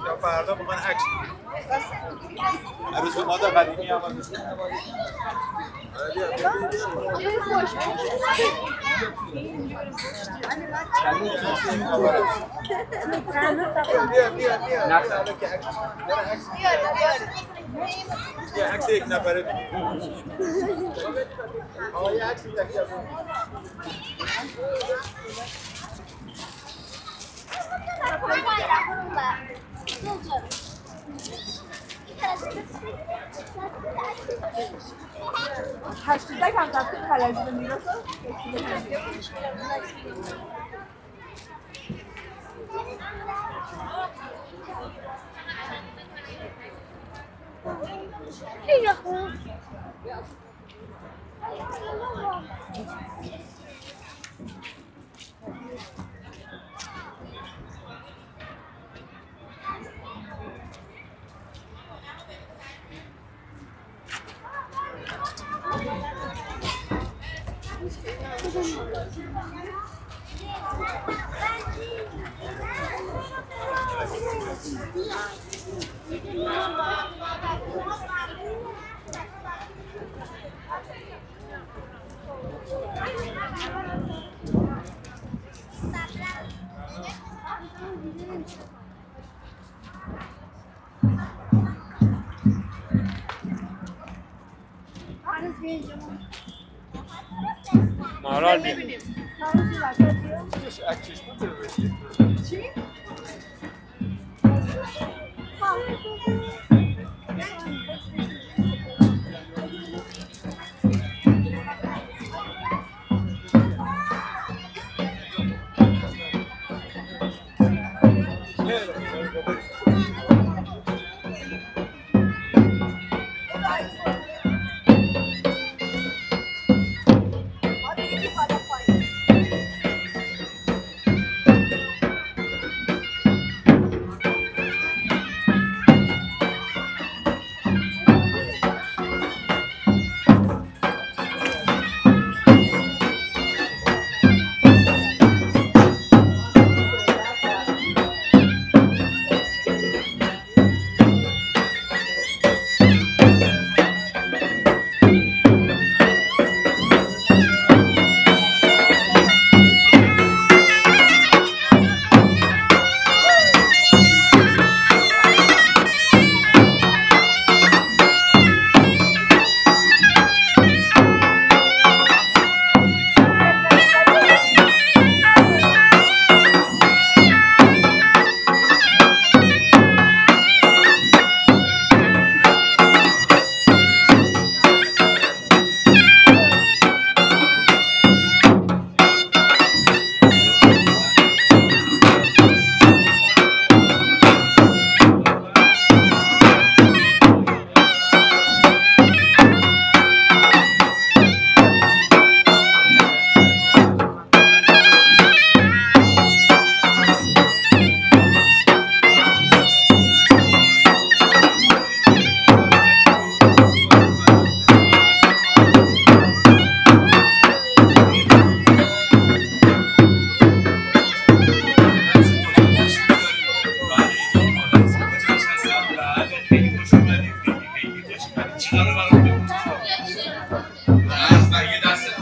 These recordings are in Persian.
تا فردا میخوان عکس عروس مادا قدیمی هم بیا عکس یک نفره آقا یه عکس میدهی هشتیده کم تبتیل خلجی میرسه خیلی خوب مارال ببینیم چی؟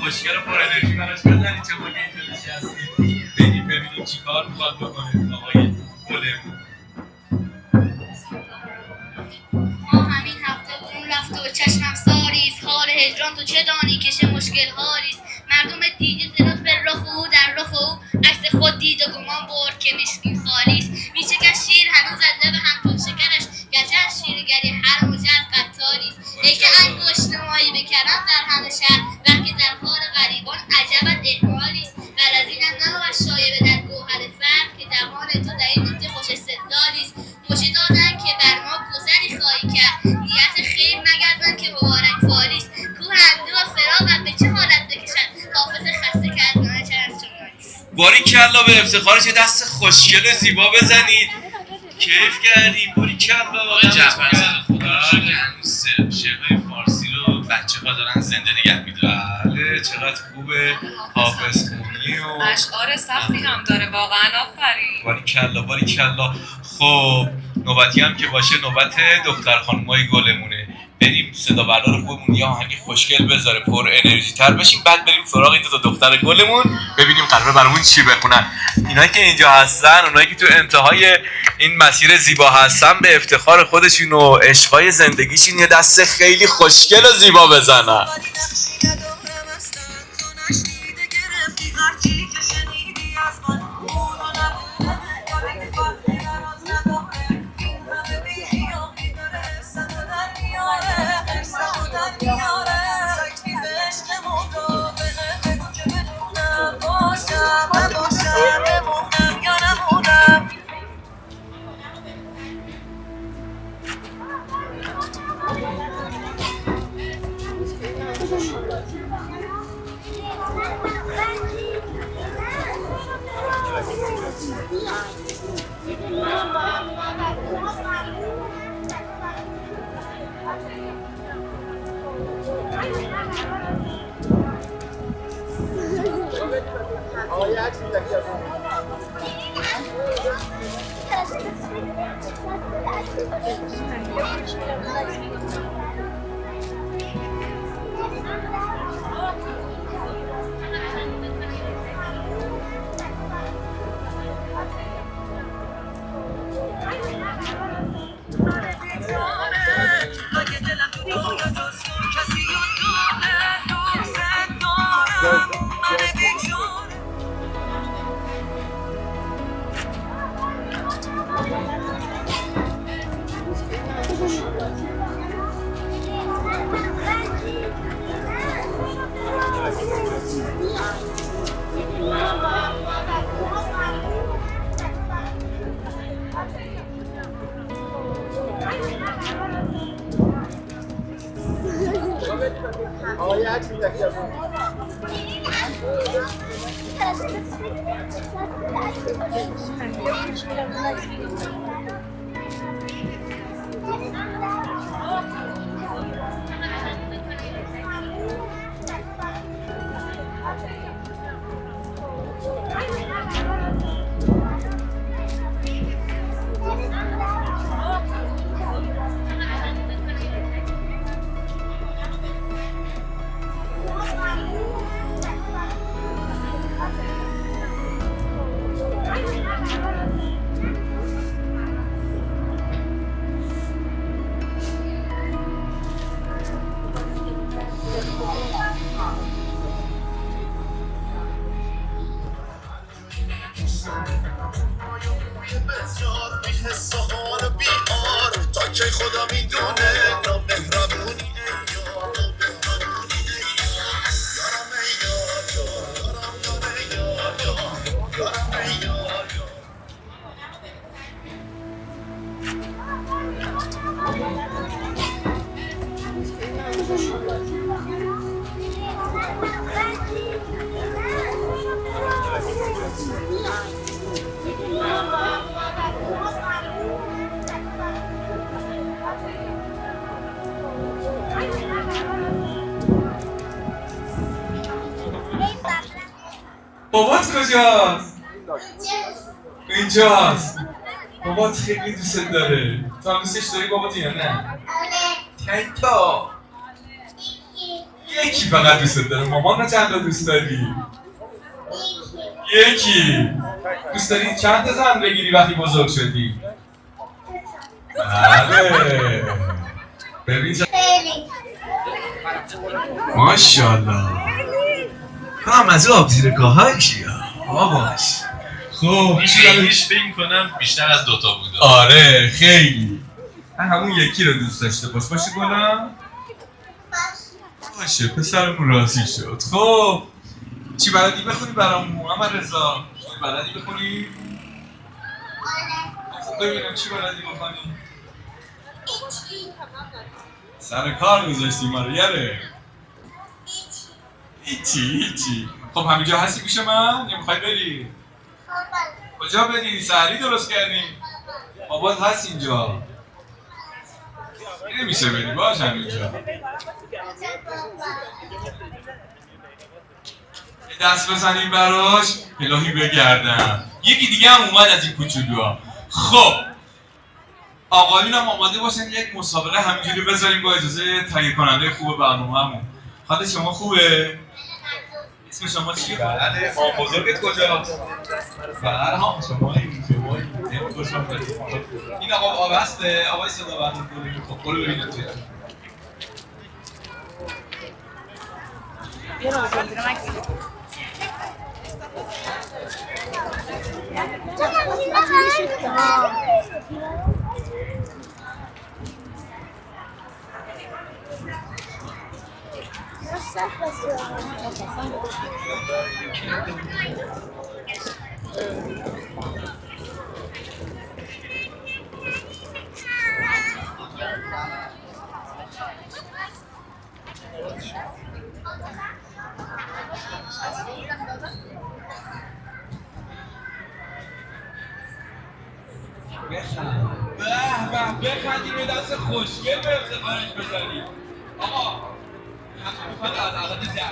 خوشگل پر انرژی براش بزنید چه موقع اینجا نشستید بریم ببینیم چیکار میخواد بکنه آقای گلمون. همین هفته برون رفته و چشمم ساریست، حال هجران تو چه دانی کشه مشکل حالیست. مردم دیگه زراد فرخ او در رخ او عکس خود دید و گمان برد که مشکین خالیست. میشه که شیر هنوز از لب همتون شکرش گجر شیرگری هر مجرد قطاریست. ای که انگشت نمایی بکردم در همه شهر وقتی در حال غریبان عجبت احوالیست. بعد از اینم نباید شایع بدن گوهر فرق که دهان تو در این نکته خوش استدلالیست. مژه دادن که بر ما گذری خواهی کرد نیت خیر مگردان که مبارک فالیست. کوه حمده و فراق به چه حالت بکشن حافظ خسته که از نان چرخ چنانیست. باریکلا به افتخارش یه دست خوشگل و زیبا بزنید. کیف کردیم باریکلا آقای جعفرزاده خدا هنوز شعرهای فارسی رو بچه‌ها دارن زنده نگه می‌دارن. بله چقدر خوبه، حافظ خونی و اشعار سختی هم داره واقعا. آفرین. باریکلا. خب نوبتی هم که باشه نوبت دختر خانمای گلمونه. بریم صدا بردار خودمون یه آهنگ خوشگل بذاره پر انرژی تر بشیم، بعد بریم سراغ این دو تا دختر گلمون ببینیم قراره برامون چی بخونن. اینایی که اینجا هستن، اونایی که تو انتهای این مسیر زیبا هستن، به افتخار خودشون و عشقای زندگیشون یه دست خیلی خوشگل و زیبا بزنن. بابات کجاست؟ اینجاست. بابات خیلی دوست داره. تو هم دوستش داری بابات یا نه؟ چند تا؟ یکی فقط دوست داره. مامان نه چند تا دوست داری؟ یکی. دوست داری چند تا زن بگیری وقتی بزرگ شدی؟ بله. ببین ماشاءالله. تو هم از آب زیرگاهایشی باباش. خب هیچ فکر کنم بیشتر از دوتا بوده. آره خیلی. همون یکی رو دوست داشته باشه گلم؟ باشه پسرمون راضی شد. خب چی بلدی بخونی برامون محمد رضا؟ چی بلدی بخونی؟ خب ببینم چی بلدی بخونی؟ سر کار گذاشتی ما رو یاره. هیچی. خب همینجا هستی پیش من یا میخوای بری؟ کجا بری؟ سحری درست کردیم. بابات هست اینجا. نمیشه بری باش همینجا. دست بزنیم براش الهی بگردم. یکی دیگه هم اومد از این کوچولوها. خب آقایون هم آماده باشن یک مسابقه همینجوری بذاریم با اجازه تهیه کننده خوب برنامه‌مون. خاطر شما خوبه؟ اسم شما چیه؟ بله ما بزرگت کجاست؟ فرهان این آقا آب هسته؟ آقای صدا بردار کنیم. خب برو ببینم چیه. بخندیم یه دست خوشگل به افتخارش بزنیم. آقا میخواد از عدد 13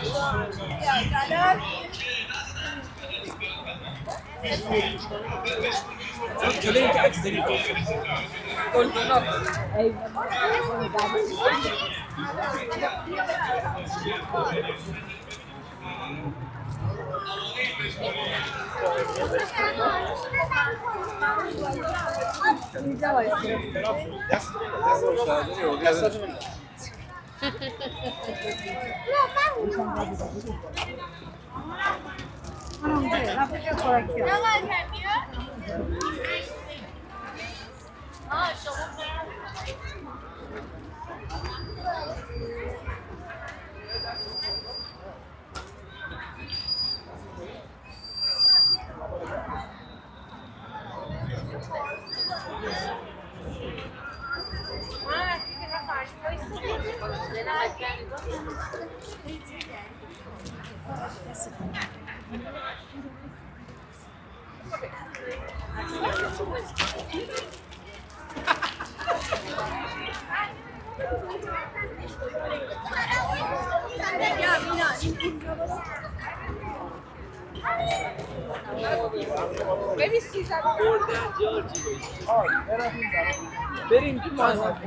بریم تو مشهد.